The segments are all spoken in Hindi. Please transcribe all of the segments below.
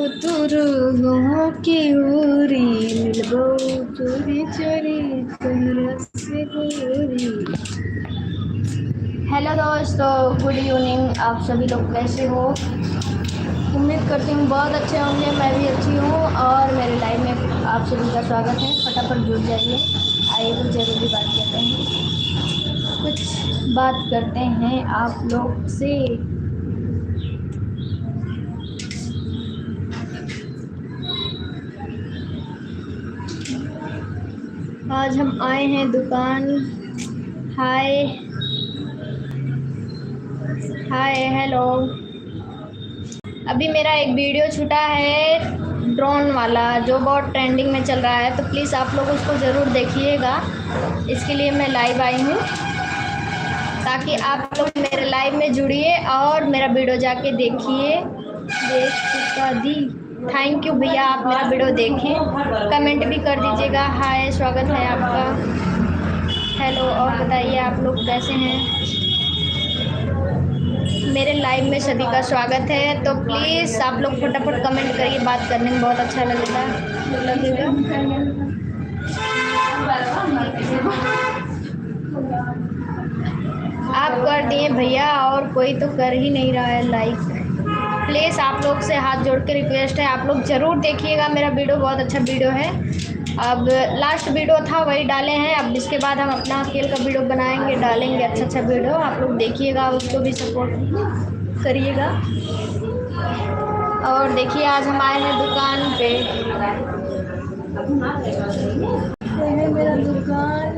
तुरु की उरी मिलबो चोरी चोरी तोहरा से दूरी। हेलो दोस्तों, गुड इवनिंग। आप सभी लोग कैसे हो? उम्मीद करती हूँ बहुत अच्छे होंगे। मैं भी अच्छी हूँ और मेरे लाइव में आप सभी का स्वागत है। फटाफट जुड़ जाइए। आइए कुछ ज़रूरी बात करते हैं, कुछ बात करते हैं आप लोग से। आज हम आए हैं दुकान। हाय हाय हेलो। अभी मेरा एक वीडियो छूटा है ड्रोन वाला, जो बहुत ट्रेंडिंग में चल रहा है, तो प्लीज़ आप लोग उसको ज़रूर देखिएगा। इसके लिए मैं लाइव आई हूँ ताकि आप लोग मेरे लाइव में जुड़िए और मेरा वीडियो जाके देखिए। देख चुका दी। थैंक यू भैया, आप मेरा वीडियो देखें, कमेंट भी कर दीजिएगा। हाय, स्वागत है आपका। हेलो, और बताइए आप लोग कैसे हैं? मेरे लाइव में सभी का स्वागत है। तो प्लीज़ आप लोग फटाफट कमेंट करिए, बात करने में बहुत अच्छा लगेगा। आप कर दिए भैया, और कोई तो कर ही नहीं रहा है लाइक। प्लीज़ आप लोग से हाथ जोड़ के रिक्वेस्ट है, आप लोग ज़रूर देखिएगा मेरा वीडियो, बहुत अच्छा वीडियो है। अब लास्ट वीडियो था वही डाले हैं, अब इसके बाद हम अपना खेल का वीडियो बनाएंगे, डालेंगे अच्छा वीडियो। आप लोग देखिएगा, उसको भी सपोर्ट करिएगा। और देखिए आज हम आए हैं दुकान पे। मेरा दुकान,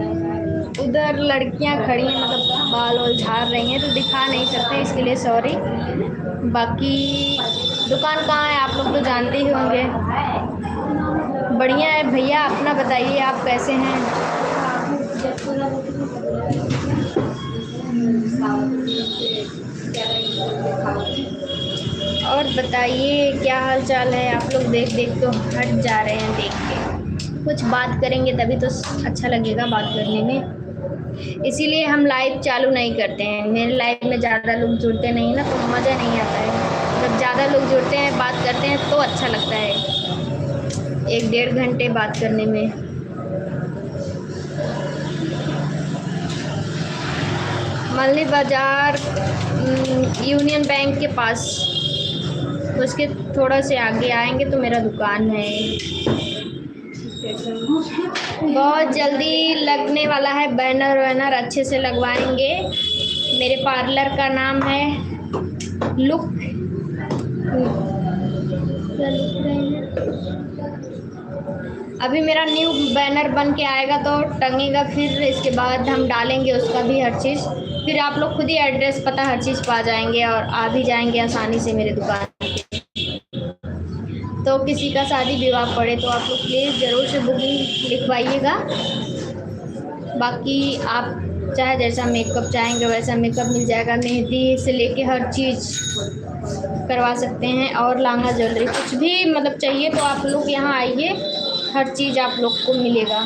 उधर लड़कियां खड़ी हैं, मतलब बाल वाल झाड़ रही हैं, तो दिखा नहीं सकते, इसके लिए सॉरी। बाकी दुकान कहाँ है आप लोग तो जानते ही होंगे। बढ़िया है भैया, अपना बताइए आप कैसे हैं? और बताइए क्या हाल चाल है? आप लोग देख देख तो हट जा रहे हैं, देख के कुछ बात करेंगे तभी तो अच्छा लगेगा बात करने में। इसीलिए हम लाइव चालू नहीं करते हैं। मेरे लाइव में ज़्यादा लोग जुड़ते नहीं ना, तो मज़ा नहीं आता है। जब ज़्यादा लोग जुड़ते हैं, बात करते हैं, तो अच्छा लगता है 1-1.5 घंटे बात करने में। मल्ली बाज़ार यूनियन बैंक के पास, उसके थोड़ा से आगे आएंगे तो मेरा दुकान है। बहुत जल्दी लगने वाला है बैनर वैनर, अच्छे से लगवाएंगे। मेरे पार्लर का नाम है लुक। अभी मेरा न्यू बैनर बन के आएगा तो टंगेगा, फिर इसके बाद हम डालेंगे उसका भी हर चीज़। फिर आप लोग खुद ही एड्रेस पता हर चीज़ पा जाएंगे और आ भी जाएंगे आसानी से मेरे दुकान। तो किसी का शादी विवाह पड़े तो आप लोग प्लीज़ ज़रूर से बुकिंग लिखवाइएगा। बाकी आप चाहे जैसा मेकअप चाहेंगे वैसा मेकअप मिल जाएगा। मेहंदी से लेके हर चीज़ करवा सकते हैं, और लहंगा ज्वेलरी कुछ भी मतलब चाहिए तो आप लोग यहाँ आइए, हर चीज़ आप लोग को मिलेगा।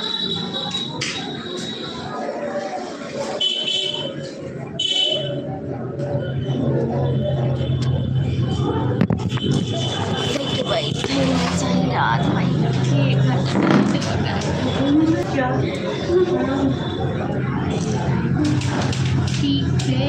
भाई रात भाई ठीक है।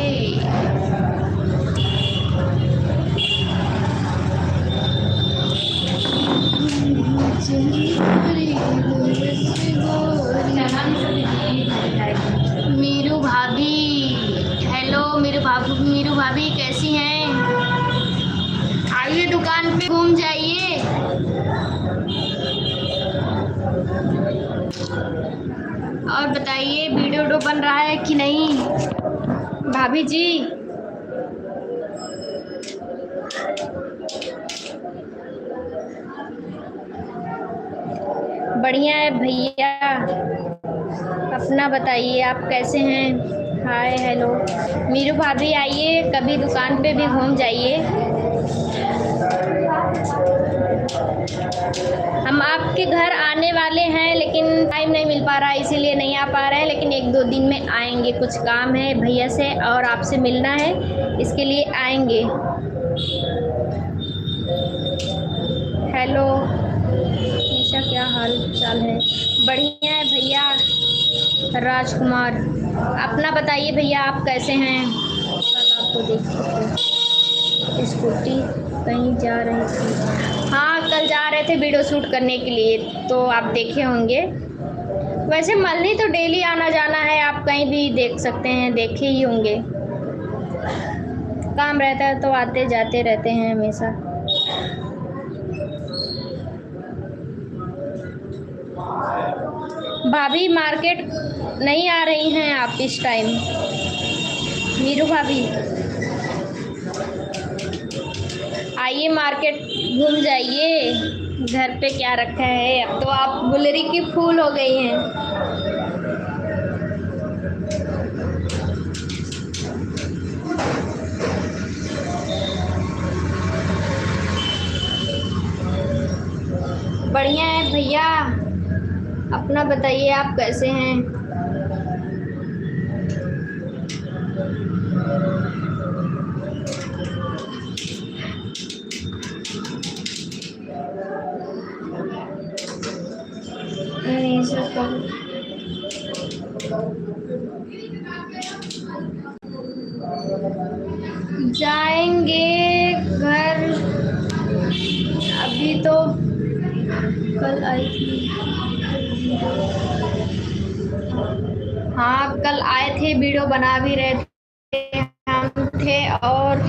मीरू भाभी, हेलो मीरू भाभी कैसी हैं? आइए दुकान पे घूम जाइए। और बताइए वीडियो बन रहा है कि नहीं भाभी जी? बढ़िया है भैया, अपना बताइए आप कैसे हैं? हाय हेलो मीरू भाभी, आइए कभी दुकान पे भी घूम जाइए। हम आपके घर आने वाले हैं, लेकिन टाइम नहीं मिल पा रहा है, इसीलिए नहीं आ पा रहे हैं, लेकिन 1-2 दिन में आएंगे। कुछ काम है भैया से और आपसे मिलना है, इसके लिए आएंगे। हाल चाल है? बढ़िया है भैया। राजकुमार, अपना बताइए भैया, आप कैसे हैं? कल आपको देखी थी स्कूटी कहीं जा रही थी। हाँ, कल जा रहे थे वीडियो शूट करने के लिए, तो आप देखे होंगे। वैसे मल्ली तो डेली आना जाना है, आप कहीं भी देख सकते हैं, देखे ही होंगे। काम रहता है तो आते जाते रहते हैं हमेशा। भाभी मार्केट नहीं आ रही हैं आप इस टाइम? मीरू भाभी, आइए मार्केट घूम जाइए। घर पे क्या रखा है, अब तो आप गुलरी की फूल हो गई हैं। बढ़िया है भैया, अपना बताइए, आप कैसे हैं? नहीं सर, जाएंगे घर। अभी तो कल आई थी। हाँ, कल आए थे, वीडियो बना भी रहे थे। हम थे और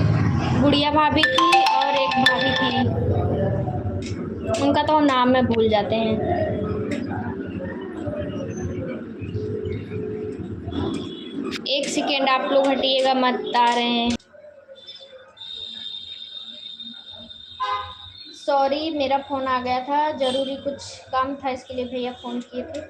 गुड़िया भाभी थी और एक भाभी थी, उनका तो हम नाम में भूल जाते हैं। एक सेकेंड आप लोग हटिएगा मत, आ रहे हैं। सॉरी, मेरा फ़ोन आ गया था, ज़रूरी कुछ काम था, इसके लिए भैया फ़ोन किए थे,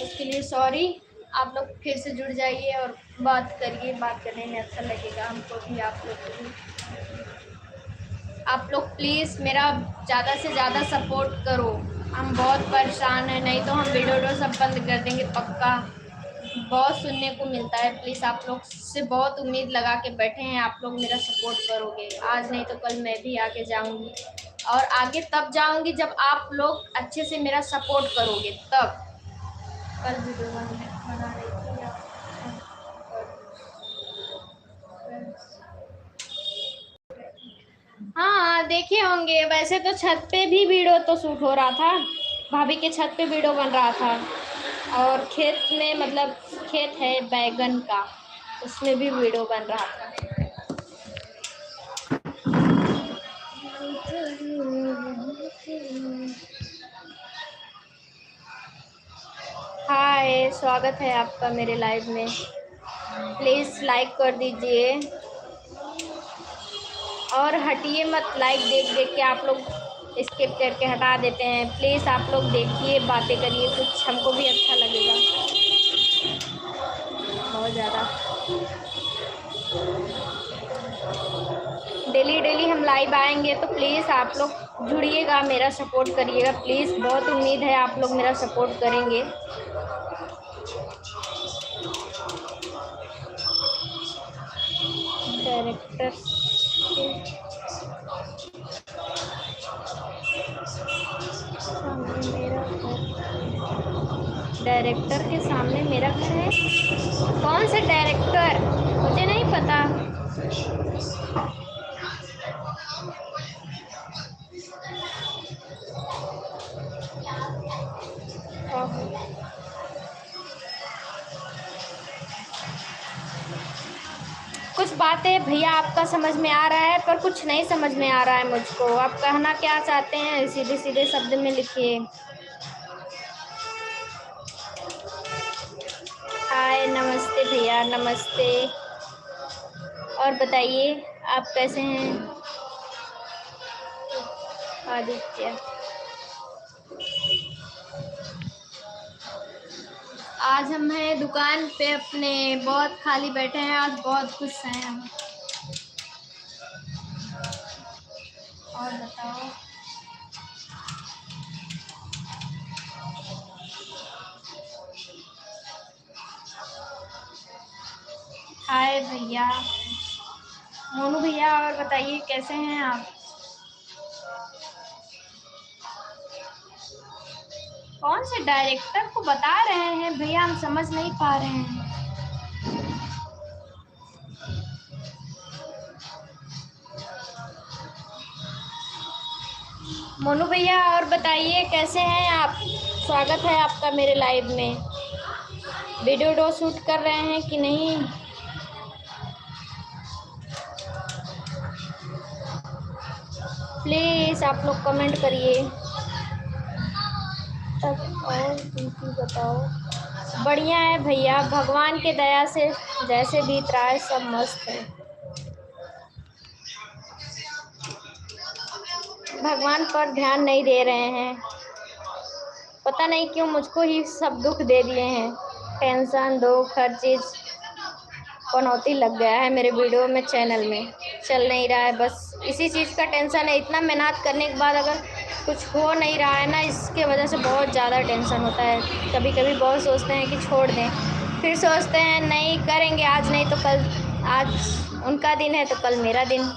उसके लिए सॉरी। आप लोग फिर से जुड़ जाइए और बात करिए, बात करने में अच्छा लगेगा हमको भी, आप लोग को भी। आप लोग प्लीज़ मेरा ज़्यादा से ज़्यादा सपोर्ट करो, हम बहुत परेशान हैं, नहीं तो हम वीडियो सब बंद कर देंगे पक्का। बहुत सुनने को मिलता है, प्लीज़ आप लोग से बहुत उम्मीद लगा के बैठे हैं, आप लोग मेरा सपोर्ट करोगे। आज नहीं तो कल मैं भी आगे जाऊंगी, और आगे तब जाऊंगी जब आप लोग अच्छे से मेरा सपोर्ट करोगे तब। कल वीडियो बना रही थी आप? हाँ, देखे होंगे। वैसे तो छत पे भी वीडियो तो शूट हो रहा था, भाभी के छत पे वीडियो बन रहा था, और खेत में, मतलब खेत है बैगन का, उसमें भी वीडियो बन रहा था। हाय, स्वागत है आपका मेरे लाइव में। प्लीज़ लाइक कर दीजिए और हटिए मत, लाइक देख देख के आप लोग स्किप करके हटा देते हैं। प्लीज़ आप लोग देखिए, बातें करिए, कुछ हमको भी अच्छा लगेगा। बहुत ज़्यादा डेली डेली हम लाइव आएंगे, तो प्लीज़ आप लोग जुड़िएगा, मेरा सपोर्ट करिएगा प्लीज़। बहुत उम्मीद है आप लोग मेरा सपोर्ट करेंगे। डायरेक्टर सामने मेरा घर, डायरेक्टर के सामने मेरा घर है? कौन सा डायरेक्टर, मुझे नहीं पता। कुछ बातें भैया आपका समझ में आ रहा है, पर कुछ नहीं समझ में आ रहा है मुझको। आप कहना क्या चाहते हैं, सीधे सीधे शब्द में लिखिए। हाय, नमस्ते भैया, नमस्ते। और बताइए आप कैसे हैं? आदित्य, आज हम हैं दुकान पे अपने, बहुत खाली बैठे हैं, आज बहुत खुश हैं हम। और बताओ। हाय भैया, मोनू भैया, और बताइए कैसे हैं आप? कौन से डायरेक्टर को बता रहे हैं भैया, हम समझ नहीं पा रहे हैं। मोनू भैया और बताइए कैसे हैं आप? स्वागत है आपका मेरे लाइव में। वीडियो शूट कर रहे हैं कि नहीं? प्लीज़ आप लोग कमेंट करिए। तब और दीदी बताओ। बढ़िया है भैया, भगवान के दया से जैसे बीत रहा है सब मस्त है। भगवान पर ध्यान नहीं दे रहे हैं, पता नहीं क्यों मुझको ही सब दुख दे दिए हैं। टेंशन दुख हर चीज़ पनौती लग गया है मेरे वीडियो में, चैनल में चल नहीं रहा है। बस इसी चीज़ का टेंशन है। इतना मेहनत करने के बाद अगर कुछ हो नहीं रहा है ना, इसके वजह से बहुत ज़्यादा टेंशन होता है। कभी कभी बहुत सोचते हैं कि छोड़ दें, फिर सोचते हैं नहीं करेंगे, आज नहीं तो कल, आज उनका दिन है तो कल मेरा दिन।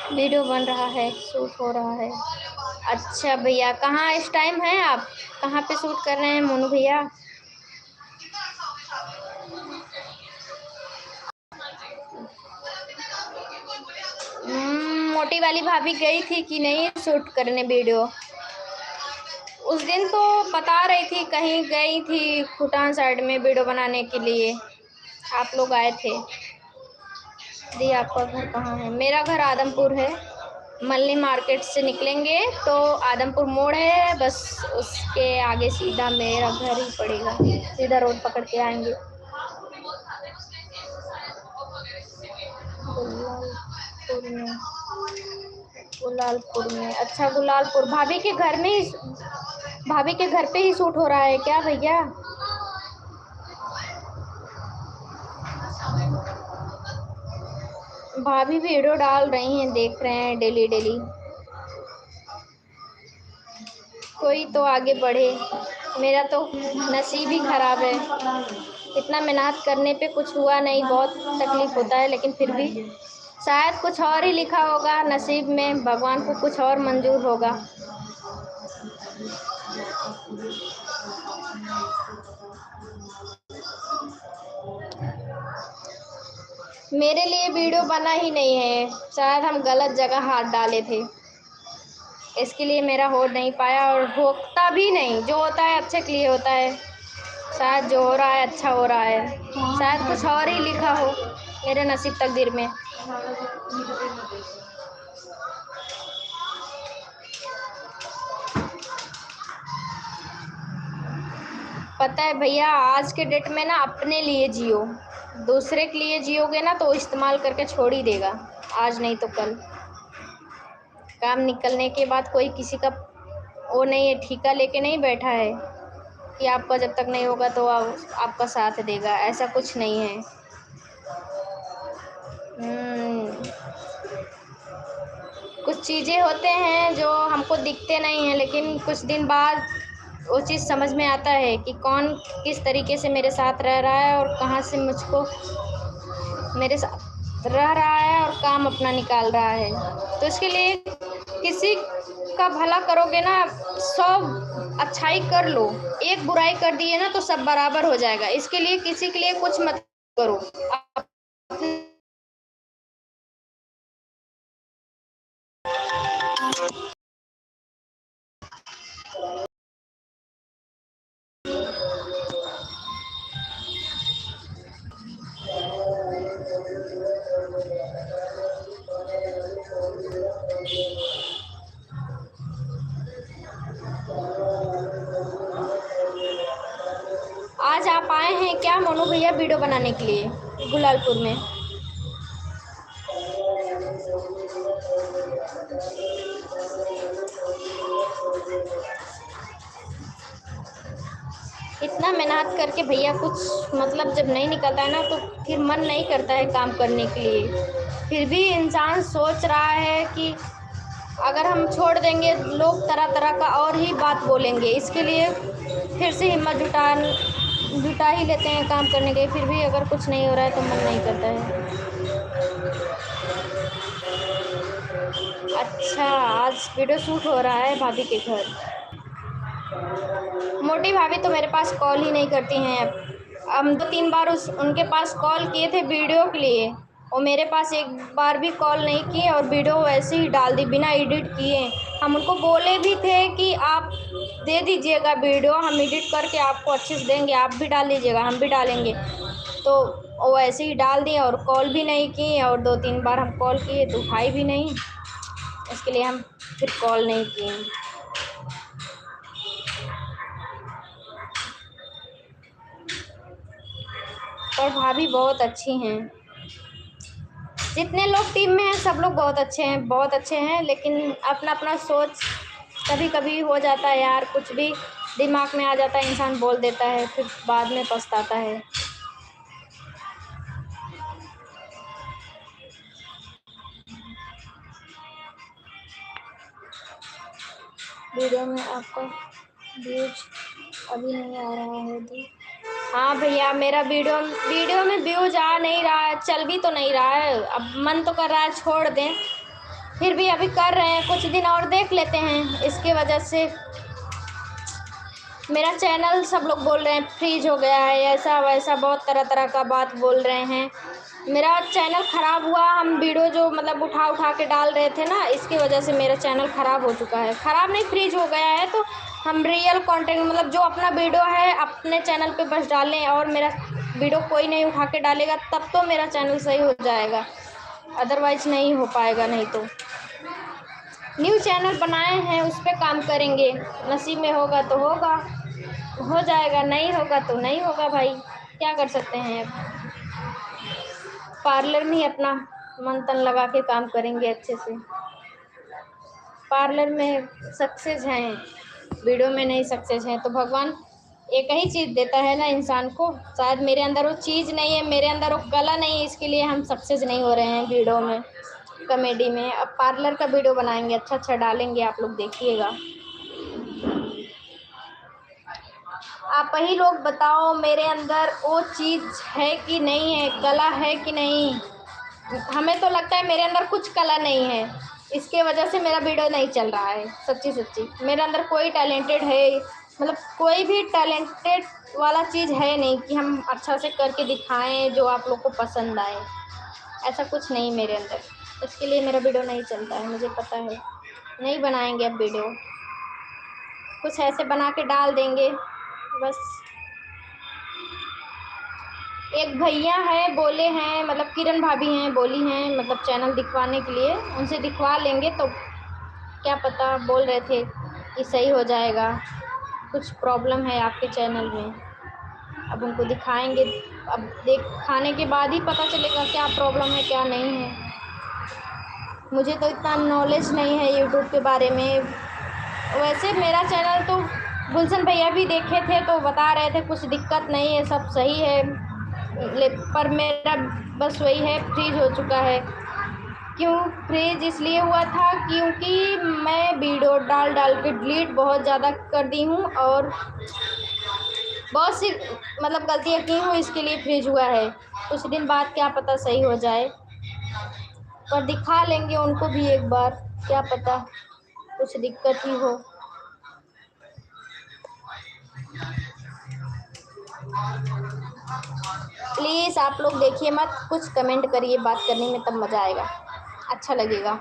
वीडियो बन रहा है, शूट हो रहा है। अच्छा भैया, कहाँ इस टाइम है आप? कहाँ पे शूट कर रहे हैं मोनू भैया? मोटी वाली भाभी गई थी कि नहीं शूट करने वीडियो? उस दिन तो बता रही थी कहीं गई थी भूटान साइड में वीडियो बनाने के लिए, आप लोग आए थे। दी आपका घर कहाँ है? मेरा घर आदमपुर है। मल्ली मार्केट से निकलेंगे तो आदमपुर मोड़ है, बस उसके आगे सीधा मेरा घर ही पड़ेगा। सीधा रोड पकड़ के आएंगे। गुलालपुर में, गुलालपुर में। अच्छा गुलालपुर, भाभी के घर में ही, भाभी के घर पे ही शूट हो रहा है क्या भैया? भाभी वीडियो डाल रही हैं, देख रहे हैं डेली डेली। कोई तो आगे बढ़े, मेरा तो नसीब ही खराब है। इतना मेहनत करने पे कुछ हुआ नहीं, बहुत तकलीफ होता है, लेकिन फिर भी शायद कुछ और ही लिखा होगा नसीब में, भगवान को कुछ और मंजूर होगा। मेरे लिए वीडियो बना ही नहीं है, शायद हम गलत जगह हाथ डाले थे, इसके लिए मेरा हो नहीं पाया और होता भी नहीं। जो होता है अच्छे के लिए होता है, शायद जो हो रहा है अच्छा हो रहा है, शायद कुछ और ही लिखा हो मेरे नसीब तकदीर में। पता है भैया, आज के डेट में ना अपने लिए जियो, दूसरे के लिए जियोगे ना तो इस्तेमाल करके छोड़ ही देगा, आज नहीं तो कल। काम निकलने के बाद कोई किसी का वो नहीं है, ठेका लेके नहीं बैठा है कि आपका जब तक नहीं होगा तो आपका साथ देगा, ऐसा कुछ नहीं है। कुछ चीज़ें होते हैं जो हमको दिखते नहीं हैं, लेकिन कुछ दिन बाद वो चीज़ समझ में आता है कि कौन किस तरीके से मेरे साथ रह रहा है और कहाँ से मुझको मेरे साथ रह रहा है और काम अपना निकाल रहा है। तो इसके लिए किसी का भला करोगे ना, 100 अच्छाई कर लो, एक बुराई कर दिए ना तो सब बराबर हो जाएगा। इसके लिए किसी के लिए कुछ मत करो। आज आप आए हैं क्या मोनू भैया वीडियो बनाने के लिए गुलालपुर में? इतना मेहनत करके भैया कुछ मतलब जब नहीं निकलता है ना तो फिर मन नहीं करता है काम करने के लिए। फिर भी इंसान सोच रहा है कि अगर हम छोड़ देंगे लोग तरह तरह का और ही बात बोलेंगे, इसके लिए फिर से हिम्मत जुटा ही लेते हैं काम करने के। फिर भी अगर कुछ नहीं हो रहा है तो मन नहीं करता है। अच्छा, आज वीडियो शूट हो रहा है भाभी के घर। मोटी भाभी तो मेरे पास कॉल ही नहीं करती हैं। हम 2-3 बार उनके पास कॉल किए थे वीडियो के लिए, वो मेरे पास एक बार भी कॉल नहीं की और वीडियो वैसे ही डाल दी बिना एडिट किए। हम उनको बोले भी थे कि आप दे दीजिएगा वीडियो, हम एडिट करके आपको अच्छे से देंगे, आप भी डाल दीजिएगा, हम भी डालेंगे। तो वो ऐसे ही डाल दिए और कॉल भी नहीं की, और 2-3 बार हम कॉल किए तो उठाई भी नहीं, इसके लिए हम फिर कॉल नहीं किए। और भाभी बहुत अच्छी हैं, जितने लोग टीम में हैं सब लोग बहुत अच्छे हैं, बहुत अच्छे हैं, लेकिन अपना अपना सोच कभी कभी हो जाता है यार, कुछ भी दिमाग में आ जाता है, इंसान बोल देता है, फिर बाद में पछताता है। वीडियो में आपका व्यूज अभी नहीं आ रहा है दी। हाँ भैया, मेरा वीडियो में व्यूज आ नहीं रहा है, चल भी तो नहीं रहा है। अब मन तो कर रहा है छोड़ दें, फिर भी अभी कर रहे हैं, कुछ दिन और देख लेते हैं। इसके वजह से मेरा चैनल सब लोग बोल रहे हैं फ्रीज हो गया है, ऐसा वैसा बहुत तरह तरह का बात बोल रहे हैं। मेरा चैनल ख़राब हुआ, हम वीडियो जो मतलब उठा उठा के डाल रहे थे ना, इसकी वजह से मेरा चैनल ख़राब हो चुका है। ख़राब नहीं, फ्रीज हो गया है। तो हम रियल कंटेंट मतलब जो अपना वीडियो है अपने चैनल पे बस डालें, और मेरा वीडियो कोई नहीं उठा के डालेगा, तब तो मेरा चैनल सही हो जाएगा, अदरवाइज़ नहीं हो पाएगा। नहीं तो न्यू चैनल बनाए हैं, उस पर काम करेंगे, नसीब में होगा तो होगा, हो जाएगा, नहीं होगा तो नहीं होगा भाई, क्या कर सकते हैं। अब पार्लर में ही अपना मन तन लगा के काम करेंगे अच्छे से। पार्लर में सक्सेस हैं, वीडियो में नहीं सक्सेस हैं, तो भगवान एक ही चीज़ देता है ना इंसान को। शायद मेरे अंदर वो चीज़ नहीं है, मेरे अंदर वो कला नहीं है, इसके लिए हम सक्सेस नहीं हो रहे हैं वीडियो में, कॉमेडी में। अब पार्लर का वीडियो बनाएंगे, अच्छा अच्छा डालेंगे, आप लोग देखिएगा। आप ही लोग बताओ मेरे अंदर वो चीज़ है कि नहीं है, कला है कि नहीं। हमें तो लगता है मेरे अंदर कुछ कला नहीं है, इसके वजह से मेरा वीडियो नहीं चल रहा है। सच्ची सच्ची मेरे अंदर कोई टैलेंटेड है, मतलब कोई भी टैलेंटेड वाला चीज़ है नहीं कि हम अच्छा से करके दिखाएं जो आप लोग को पसंद आए, ऐसा कुछ नहीं मेरे अंदर। इसके लिए मेरा वीडियो नहीं चलता है, मुझे पता है। नहीं बनाएंगे अब वीडियो, कुछ ऐसे बना के डाल देंगे बस। एक भैया है बोले हैं, मतलब किरण भाभी हैं, बोली हैं मतलब चैनल दिखवाने के लिए, उनसे दिखवा लेंगे तो क्या पता, बोल रहे थे कि सही हो जाएगा, कुछ प्रॉब्लम है आपके चैनल में। अब उनको दिखाएंगे, अब दिखाने के बाद ही पता चलेगा क्या प्रॉब्लम है क्या नहीं है। मुझे तो इतना नॉलेज नहीं है यूट्यूब के बारे में। वैसे मेरा चैनल तो गुलशन भैया भी देखे थे तो बता रहे थे कुछ दिक्कत नहीं है, सब सही है, पर मेरा बस वही है, फ्रीज हो चुका है। क्यों फ्रीज इसलिए हुआ था क्योंकि मैं वीडियो डाल डाल के डिलीट बहुत ज़्यादा कर दी हूँ, और बहुत सी मतलब गलतियाँ की हूँ, इसके लिए फ्रीज हुआ है। कुछ दिन बाद क्या पता सही हो जाए, पर दिखा लेंगे उनको भी एक बार, क्या पता कुछ दिक्कत ही हो। प्लीज़ आप लोग देखिए मत, कुछ कमेंट करिए, बात करने में तब मज़ा आएगा, अच्छा लगेगा।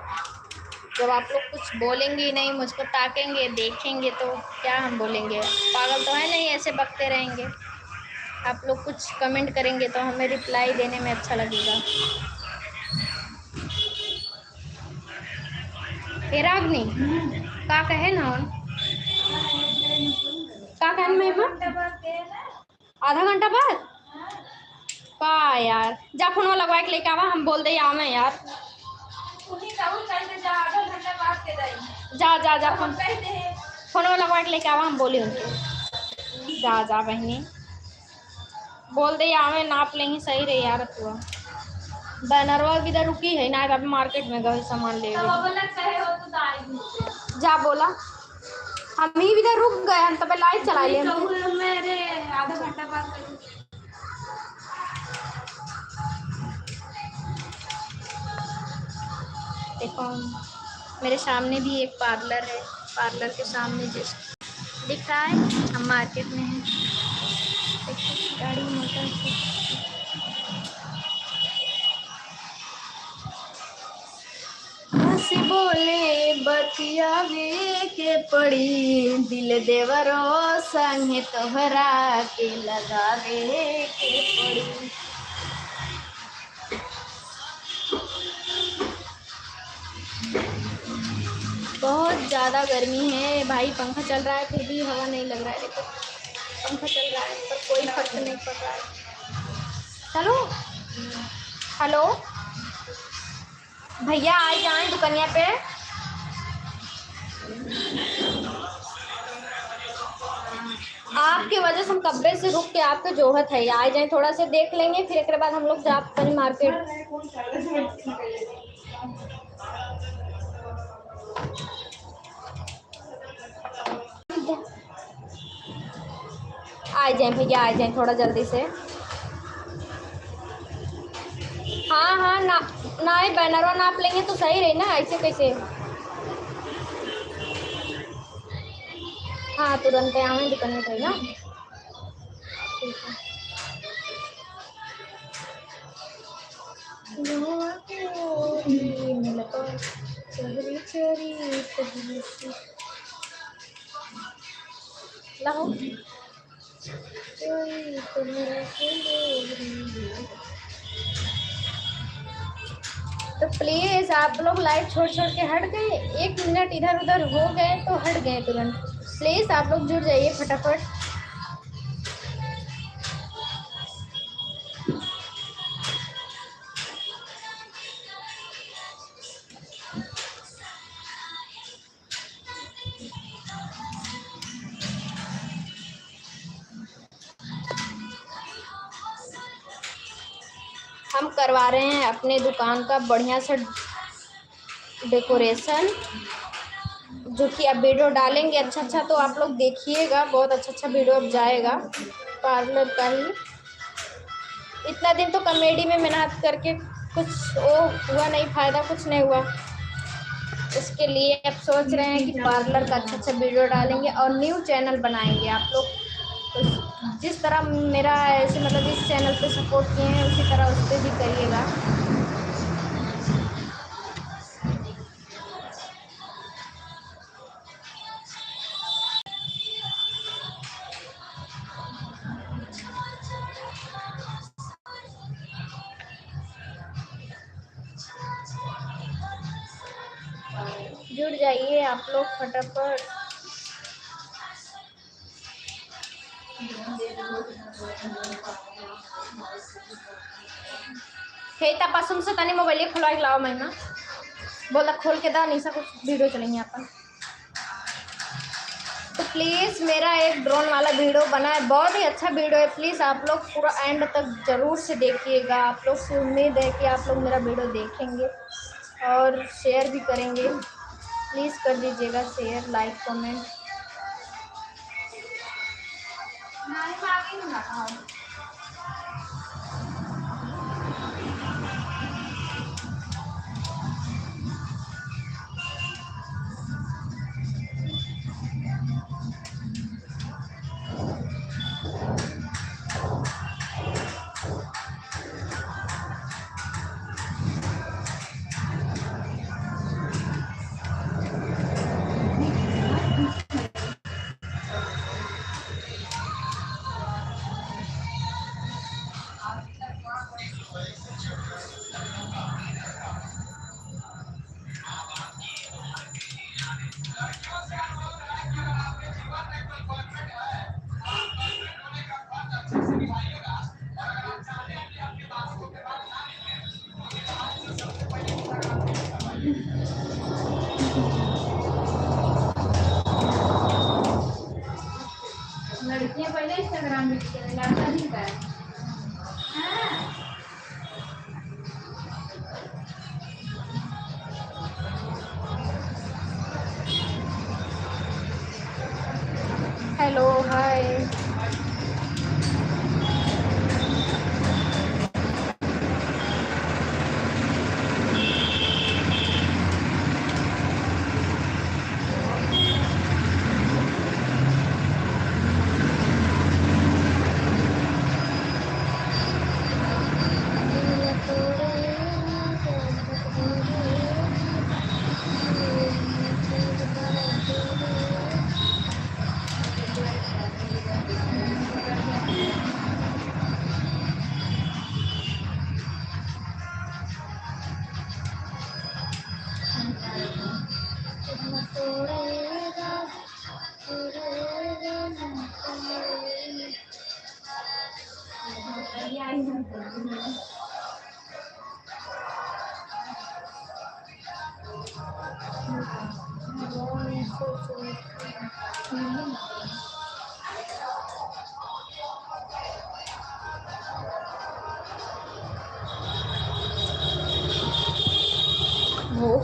जब आप लोग कुछ बोलेंगे ही नहीं, मुझको ताकेंगे देखेंगे, तो क्या हम बोलेंगे, पागल तो है नहीं ऐसे बकते रहेंगे। आप लोग कुछ कमेंट करेंगे तो हमें रिप्लाई देने में अच्छा लगेगा। हे रागनी का कहे ना का कहन में आधा घंटा बाद का यार, जा फोन लगवा के लेके आवा, हम बोल दे आवे यार, जा जा जा फोन लगवा के लेके आवा, हम बोले उनके। जा जा बहनी, बोल दे आवे, नाप लेंगे, सही रहे यार। तू बैनरवा किधर रुकी है ना, अभी मार्केट में गए सामान ले जा, बोला हम ही इधर रुक गए, हम तब लाइट चला ले मेरे आधा घंटा बाद। देखो मेरे सामने भी एक पार्लर है, पार्लर के सामने जिस दिख रहा है, हम मार्केट में हैं। देखिए गाड़ी मोटर से हंस बोले बतियावे के पड़ी, दिल देवरो संगे तोहरा के लगावे के पड़ी। बहुत ज़्यादा गर्मी है भाई, पंखा चल रहा है फिर भी हवा नहीं लग रहा है। देखो पंखा चल रहा है पर कोई फर्क नहीं पड़ रहा है। चलो हेलो भैया आ जाए दुकानिया पे। आपकी वजह से हम कब्बे से रुक के आपके जोहत है, आ जाए थोड़ा से देख लेंगे, फिर एक बाद हम लोग जा मार्केट। आ जाए भैया आ जाए थोड़ा जल्दी से। हाँ हाँ ना ना ही बैनरवा नाप लेंगे तो सही रही ना, ऐसे कैसे। हाँ तुरंत आवे दुकान में ना। ठीक है। लाओ तो प्लीज आप लोग लाइट छोड़ छोड़ के हट गए, 1 मिनट इधर उधर हो गए तो हट गए तुरंत। प्लीज आप लोग जुड़ जाइए फटाफट। हम करवा रहे हैं अपने दुकान का बढ़िया सा डेकोरेशन, जो कि अब वीडियो डालेंगे अच्छा अच्छा तो आप लोग देखिएगा, बहुत अच्छा अच्छा वीडियो अब जाएगा पार्लर का ही। इतना दिन तो कॉमेडी में मेहनत करके कुछ वो हुआ नहीं, फायदा कुछ नहीं हुआ। इसके लिए अब सोच रहे हैं कि पार्लर का अच्छा अच्छा वीडियो डालेंगे और न्यू चैनल बनाएंगे। आप लोग तो जिस तरह मेरा ऐसे मतलब इस चैनल पे सपोर्ट किए हैं उसी तरह उस पर भी करिएगा। जुड़ जाइए आप लोग फटाफट। खेता पासुम से तनी मोबाइल खुलवा के लाओ महिमा, बोला खोल के दा नहीं सा कुछ वीडियो चलेंगे अपन। तो प्लीज़ मेरा एक ड्रोन वाला वीडियो बना है, बहुत ही अच्छा वीडियो है, प्लीज़ आप लोग पूरा एंड तक ज़रूर से देखिएगा। आप लोग से उम्मीद है कि आप लोग मेरा वीडियो देखेंगे और शेयर भी करेंगे। प्लीज़ कर दीजिएगा शेयर लाइक कमेंट। लड़कियां पहले इंस्टाग्राम में लड़का नहीं का हेलो हाय। भूख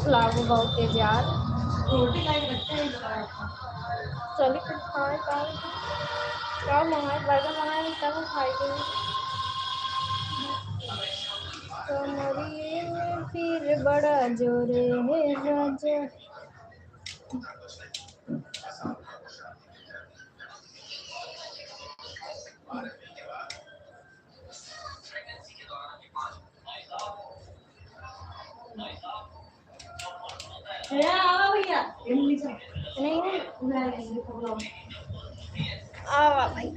लागू बहुत तेज यार। रोटी लाइक बच्चा ही लगाया था। चलिए कुछ खाए क्या मंगाए, बर्गर मंगाए तब खाएंगे। कमरिए में फिर बड़ा जोर है राजा। भैया नहीं मैं आ भाई।